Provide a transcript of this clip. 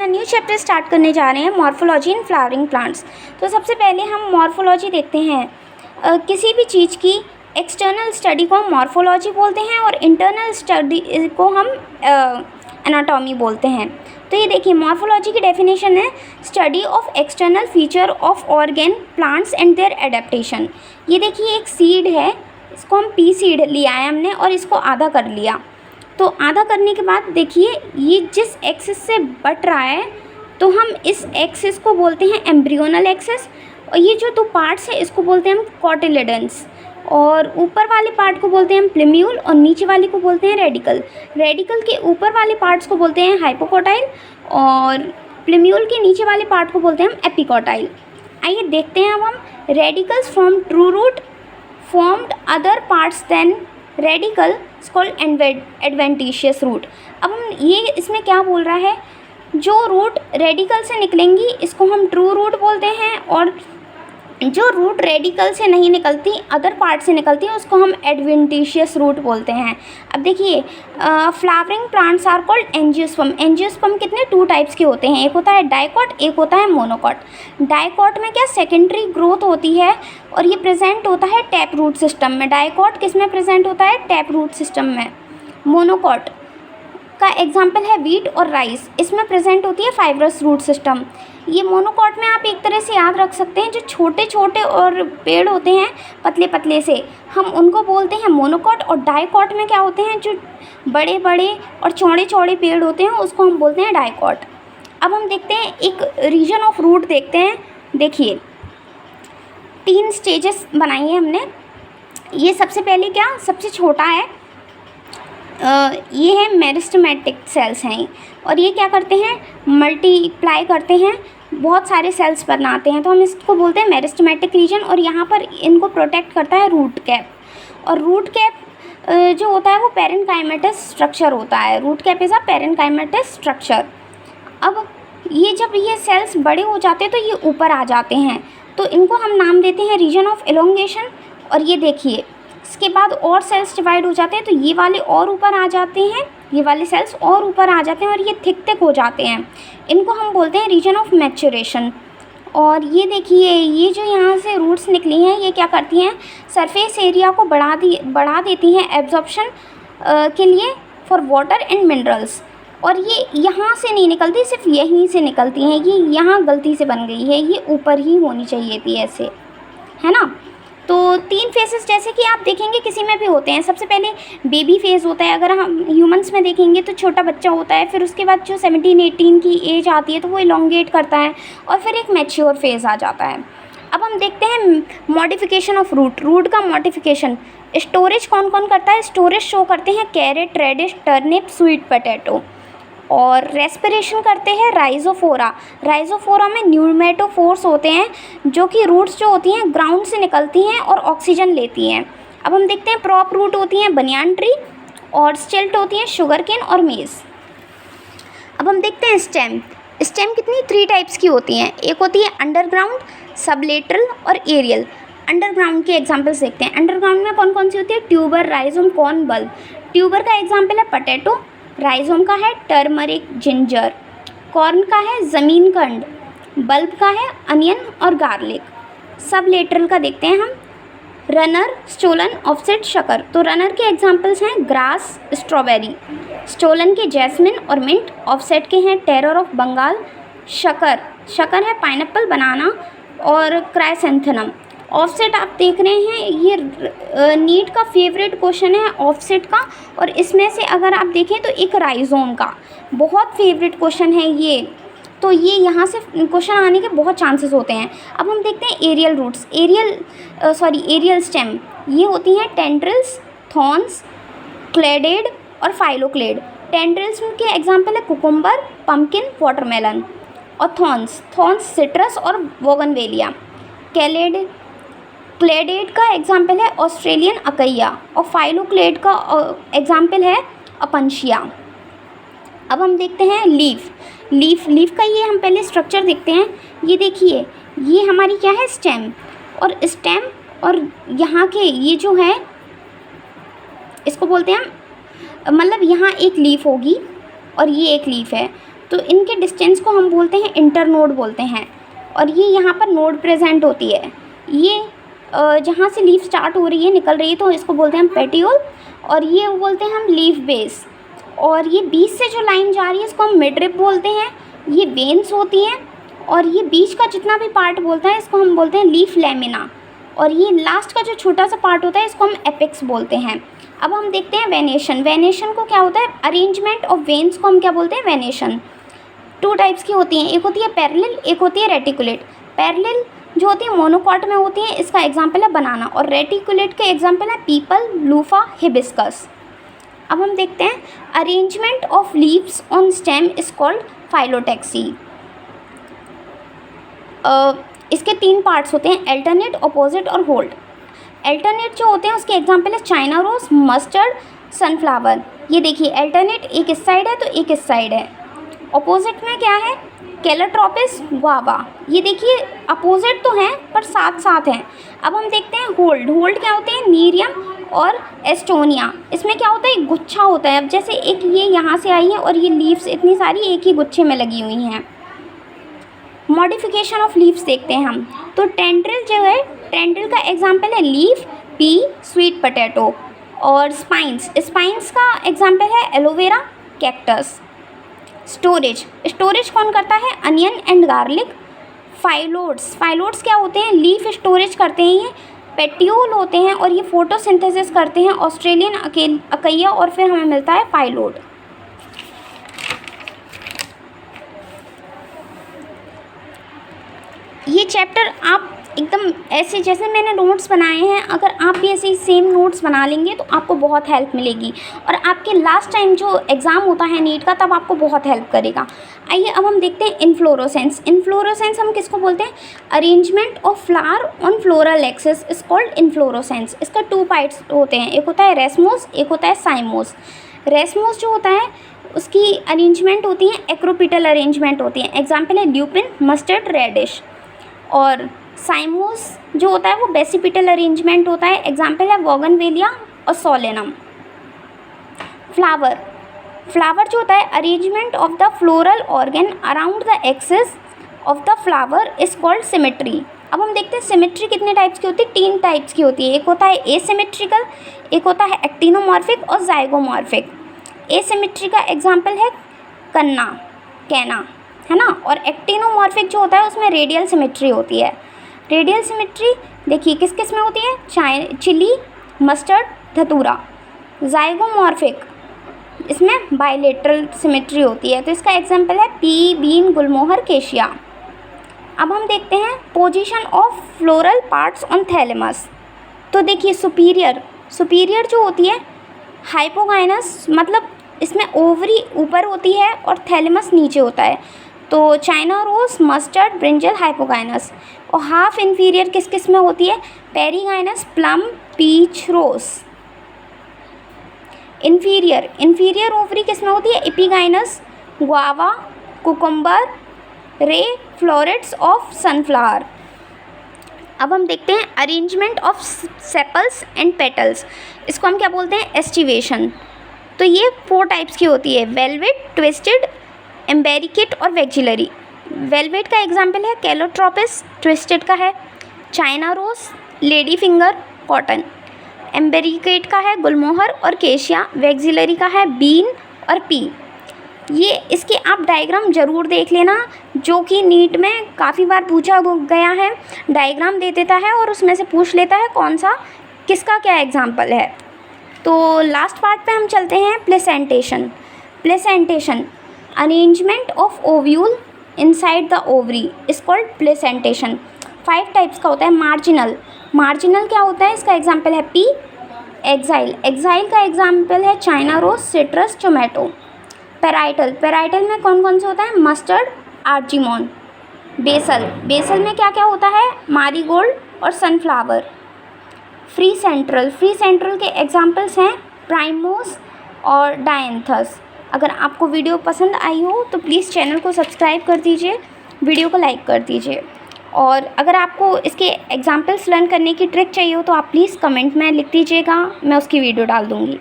New chapter start करने जा रहे हैं, मॉर्फोलॉजी इन फ्लावरिंग प्लांट्स। तो सबसे पहले हम मॉर्फोलॉजी देखते हैं। किसी भी चीज़ की एक्सटर्नल स्टडी को हम मॉर्फोलॉजी बोलते हैं और इंटरनल स्टडी को हम एनाटॉमी बोलते हैं। तो ये देखिए, मॉर्फोलॉजी की डेफिनेशन है study of external feature of organ plants and their adaptation. ये देखिए, एक सीड है, इसको हम पी सीड लिया है हमने और इसको आधा कर लिया। तो आधा करने के बाद देखिए, ये जिस एक्सिस से बट रहा है तो हम इस एक्सिस को बोलते हैं एम्ब्रियोनल एक्सिस, और ये जो दो पार्ट्स है इसको बोलते हैं हम कॉटिलेडन्स, और ऊपर वाले पार्ट को बोलते हैं हम प्लेम्यूल और नीचे वाले को बोलते हैं रेडिकल। रेडिकल के ऊपर वाले पार्ट्स को बोलते हैं हाइपोकॉटाइल और प्लेम्यूल के नीचे वाले पार्ट को बोलते हैं हम एपिकॉटाइल। आइए देखते हैं अब हम। Radicals from true root formed other parts than radical called adventitious root. अब हम ये इसमें क्या बोल रहा है, जो रूट रेडिकल से निकलेंगी इसको हम ट्रू रूट बोलते हैं, और जो रूट रेडिकल से नहीं निकलती अदर पार्ट से निकलती है उसको हम एडवेंटिशियस रूट बोलते हैं। अब देखिए, flowering plants are called angiosperm. Angiosperm कितने टू टाइप्स के होते हैं, एक होता है डाइकॉट, एक होता है मोनोकॉट। डाइकॉट में क्या सेकेंडरी ग्रोथ होती है और ये प्रेजेंट होता है टैप रूट सिस्टम में। डाइकॉट किस में प्रेजेंट होता है, टैप रूट सिस्टम में। मोनोकॉट का एग्जाम्पल है वीट और राइस, इसमें प्रेजेंट होती है फाइब्रस रूट सिस्टम। ये मोनोकॉट में आप एक तरह से याद रख सकते हैं, जो छोटे छोटे और पेड़ होते हैं पतले पतले से, हम उनको बोलते हैं मोनोकॉट। और डाइकॉट में क्या होते हैं, जो बड़े बड़े और चौड़े चौड़े पेड़ होते हैं उसको हम बोलते हैं डाइकॉट। अब हम देखते हैं एक रीजन ऑफ रूट देखते हैं। देखिए, 3 स्टेजेस बनाई हैं हमने। ये सबसे पहले क्या, सबसे छोटा है, ये है मेरिस्टेमेटिक सेल्स हैं, और ये क्या करते हैं, मल्टीप्लाई करते हैं, बहुत सारे सेल्स बनाते हैं, तो हम इसको बोलते हैं मेरिस्टेमेटिक रीजन। और यहाँ पर इनको प्रोटेक्ट करता है रूट कैप, और रूट कैप जो होता है वो पेरेन्काइमेटस स्ट्रक्चर होता है। Root cap is a parenchymatous structure. अब ये जब ये सेल्स बड़े हो जाते हैं तो ये ऊपर आ जाते हैं, तो इनको हम नाम देते हैं रीजन ऑफ एलोंगेशन। और ये देखिए, इसके बाद और सेल्स डिवाइड हो जाते हैं, तो ये वाले और ऊपर आ जाते हैं, ये वाले सेल्स और ऊपर आ जाते हैं और ये थिक थिक हो जाते हैं, इनको हम बोलते हैं रीजन ऑफ मैच्योरेशन। और ये देखिए, ये जो यहाँ से रूट्स निकली हैं ये क्या करती हैं, सरफेस एरिया को बढ़ा देती हैं एब्जॉर्प्शन के लिए फॉर वाटर एंड मिनरल्स। और ये यहाँ से नहीं निकलती, सिर्फ यहीं से निकलती हैं। ये यहाँ गलती से बन गई है, ये ऊपर ही होनी चाहिए थी, ऐसे, है ना। तो 3 फेजेस जैसे कि आप देखेंगे किसी में भी होते हैं। सबसे पहले बेबी फेज़ होता है, अगर हम ह्यूमंस में देखेंगे तो छोटा बच्चा होता है, फिर उसके बाद जो 17-18 की एज आती है तो वो इलोंगेट करता है, और फिर एक मैच्योर फेज़ आ जाता है। अब हम देखते हैं मॉडिफिकेशन ऑफ रूट। रूट का मॉडिफिकेशन, स्टोरेज कौन कौन करता है, स्टोरेज शो करते हैं carrot, radish, turnip, sweet potato. और रेस्पिरेशन करते हैं राइजोफोरा। राइजोफोरा में न्यूमेटोफोर्स होते हैं, जो कि रूट्स जो होती हैं ग्राउंड से निकलती हैं और ऑक्सीजन लेती हैं। अब हम देखते हैं प्रॉप रूट होती हैं बनियान ट्री, और स्टिल्ट होती हैं शुगर केन और मेज़। अब हम देखते हैं स्टेम। स्टेम कितनी 3 टाइप्स की होती हैं, एक होती है अंडरग्राउंड, सबलेटरल और एरियल। अंडरग्राउंड के एग्जाम्पल्स देखते हैं। अंडरग्राउंड में कौन कौन सी होती है, tuber, rhizome, corn, bulb. Tuber का एग्जाम्पल है पोटैटो, राइजोम का है टर्मरिक, जिंजर, कॉर्न का है ज़मीन कंड, बल्ब का है अनियन और गार्लिक। सब लेटरल का देखते हैं हम, रनर, स्टोलन, ऑफसेट, शकर। तो रनर के एग्जांपल्स हैं ग्रास, स्ट्रॉबेरी, स्टोलन के जैस्मिन और मिंट, ऑफसेट के हैं टेरर ऑफ बंगाल, शकर है पाइनएप्पल, बनाना और क्राइसेंथेनम। ऑफसेट आप देख रहे हैं, ये नीट का फेवरेट क्वेश्चन है ऑफसेट का, और इसमें से अगर आप देखें तो एक राइजोम का बहुत फेवरेट क्वेश्चन है ये, तो ये यहाँ से क्वेश्चन आने के बहुत चांसेस होते हैं। अब हम देखते हैं एरियल रूट्स। एरियल स्टेम, ये होती हैं टेंड्रिल्स, थॉर्न्स, क्लेडेड और फाइलोक्लेड। टेंड्रिल्स के एग्जाम्पल है कुकुम्बर, पम्पकिन, वाटरमेलन। और थॉर्न्स सिट्रस और बोगनवेलिया। क्लेडेड का एग्जाम्पल है ऑस्ट्रेलियन अकैया, और फाइलोक्लेड का एग्जाम्पल है अपंशिया। अब हम देखते हैं लीफ का ये हम पहले स्ट्रक्चर देखते हैं। ये देखिए, ये हमारी क्या है, स्टेम, और यहाँ के ये जो है इसको बोलते हैं हम, मतलब यहाँ एक लीफ होगी और ये एक लीफ है, तो इनके डिस्टेंस को हम बोलते हैं इंटरनोड बोलते हैं। और ये यहाँ पर नोड प्रेजेंट होती है, ये जहाँ से लीफ स्टार्ट हो रही है, निकल रही है, तो इसको बोलते हैं हम पेटियोल, और ये बोलते हैं हम लीफ बेस। और ये बीच से जो लाइन जा रही है इसको हम मिडरिप बोलते हैं, ये वेन्स होती हैं। और ये बीच का जितना भी पार्ट बोलता है इसको हम बोलते हैं लीफ लेमिना। और ये लास्ट का जो छोटा सा पार्ट होता है इसको हम एपेक्स बोलते हैं। अब हम देखते हैं वेनेशन। वेनेशन को क्या होता है, अरेंजमेंट ऑफ वेन्स को हम क्या बोलते हैं, वेनेशन। 2 टाइप्स की होती हैं, एक होती है पैरेलल, एक होती है रेटिकुलेट। पैरेलल जो होती है मोनोकॉट में होती है, इसका एग्जाम्पल है बनाना। और रेटिकुलेट के एग्जाम्पल है पीपल, लूफा, हिबिस्कस। अब हम देखते हैं arrangement of leaves on stem is called phyllotaxy. इसके 3 पार्ट्स होते हैं, अल्टरनेट, अपोजिट और होल्ड। अल्टरनेट जो होते हैं उसके एग्जाम्पल है चाइना रोज, मस्टर्ड, सनफ्लावर। ये देखिए अल्टरनेट एक इस साइड है तो एक इस साइड है। अपोजिट में क्या है, कैलोट्रोपिस, गुआवा। ये देखिए अपोजिट तो हैं पर साथ साथ हैं। अब हम देखते हैं होल्ड। होल्ड क्या होते हैं, नीरियम और एस्टोनिया। इसमें क्या होता है, एक गुच्छा होता है। अब जैसे एक ये यहाँ से आई है और ये लीव्स इतनी सारी एक ही गुच्छे में लगी हुई हैं। मॉडिफिकेशन ऑफ लीव्स देखते हैं हम, तो टेंड्रिल जो है, टेंड्रिल का एग्जाम्पल है लीफ, पी, स्वीट पोटैटो। और स्पाइंस, स्पाइंस का एग्जाम्पल है एलोवेरा, कैक्टस। स्टोरेज, स्टोरेज कौन करता है, onion and garlic. Phyllodes, phyllodes क्या होते हैं, लीफ स्टोरेज करते हैं। ये पेटियोल होते हैं और ये फोटोसिंथेसिस करते हैं, ऑस्ट्रेलियन अकैया, और फिर हमें मिलता है फाइलोड। ये चैप्टर आप एकदम ऐसे जैसे मैंने नोट्स बनाए हैं, अगर आप भी ऐसे ही सेम नोट्स बना लेंगे तो आपको बहुत हेल्प मिलेगी, और आपके लास्ट टाइम जो एग्ज़ाम होता है नीट का तब आपको बहुत हेल्प करेगा। आइए अब हम देखते हैं इन्फ्लोरोसेंस। इन्फ्लोरोसेंस हम किसको बोलते हैं, arrangement of flower on floral axis is called inflorescence. इसका 2 पार्ट्स होते हैं, एक होता है रेसमोस, एक होता है साइमोस। रेसमोस जो होता है उसकी अरेंजमेंट होती है एक्रोपिटल अरेंजमेंट होती है, एग्जाम्पल है ल्यूपिन, मस्टर्ड, रेडिश। और साइमोस जो होता है वो बेसिपिटल अरेंजमेंट होता है, एग्जाम्पल है बोगनवेलिया और सोलेनम। फ्लावर, फ्लावर जो होता है arrangement of the floral organ around the axis of the flower is called symmetry. अब हम देखते हैं सिमेट्री कितने टाइप्स की होती है, 3 टाइप्स की होती है। एक होता है एसिमेट्रिकल, एक होता है एक्टिनोमॉर्फिक और जाइगोमॉर्फिक। एसिमेट्री का एग्जाम्पल है कन्ना, कैना, है ना। और एक्टिनोमॉर्फिक जो होता है उसमें रेडियल सिमेट्री होती है। रेडियल सिमेट्री देखिए किस किस में होती है, चिली, मस्टर्ड, धतूरा। जाइगोमॉर्फिक इसमें बाइलेटरल सिमेट्री होती है, तो इसका एग्जाम्पल है पी, बीन, गुलमोहर, केशिया। अब हम देखते हैं position of floral parts on thalamus. तो देखिए सुपीरियर, सुपीरियर जो होती है हाइपोगाइनस, मतलब इसमें ओवरी ऊपर होती है और थैलेमस नीचे होता है। तो China rose, mustard, brinjal, hypogynous. और हाफ इन्फीरियर किस किस में होती है, perigynous, plum, peach, rose. Inferior, inferior ovary किस में होती है, epigynous, guava, cucumber, ray, florets of sunflower. अब हम देखते हैं arrangement of sepals and petals, इसको हम क्या बोलते हैं, एस्टिवेशन। तो ये 4 टाइप्स की होती है, वेलवेट, ट्विस्टेड, एम्बेरिकेट और वेक्जिलरी। वेलवेट का एग्जाम्पल है कैलोट्रोपिस, ट्विस्टेड का है China rose, lady finger, cotton. Imbricate का है गुलमोहर और केशिया, वेक्जिलरी का है बीन और पी। ये इसके आप डायग्राम ज़रूर देख लेना, जो कि नीट में काफ़ी बार पूछा गया है। डायग्राम दे देता है और उसमें से पूछ लेता है कौन सा किसका क्या एग्जाम्पल है। तो लास्ट पार्ट पे हम चलते हैं, placentation. Placentation arrangement of ovule inside the ovary is called placentation. 5 types का होता है। मार्जिनल, मार्जिनल क्या होता है, इसका एग्जाम्पल है पी। एक्साइल, एक्साइल का एग्जाम्पल है China rose, citrus, tomato. Parietal, parietal में कौन कौन से होता है, मस्टर्ड, आर्जिमोन। बेसल, बेसल में क्या क्या होता है, मारीगोल्ड और sunflower. Free central, free central के एग्जाम्पल्स हैं प्राइमोस और डायंथस। अगर आपको वीडियो पसंद आई हो तो प्लीज़ चैनल को सब्सक्राइब कर दीजिए, वीडियो को लाइक कर दीजिए। और अगर आपको इसके एग्जाम्पल्स लर्न करने की ट्रिक चाहिए हो तो आप प्लीज़ कमेंट में लिख दीजिएगा, मैं उसकी वीडियो डाल दूँगी।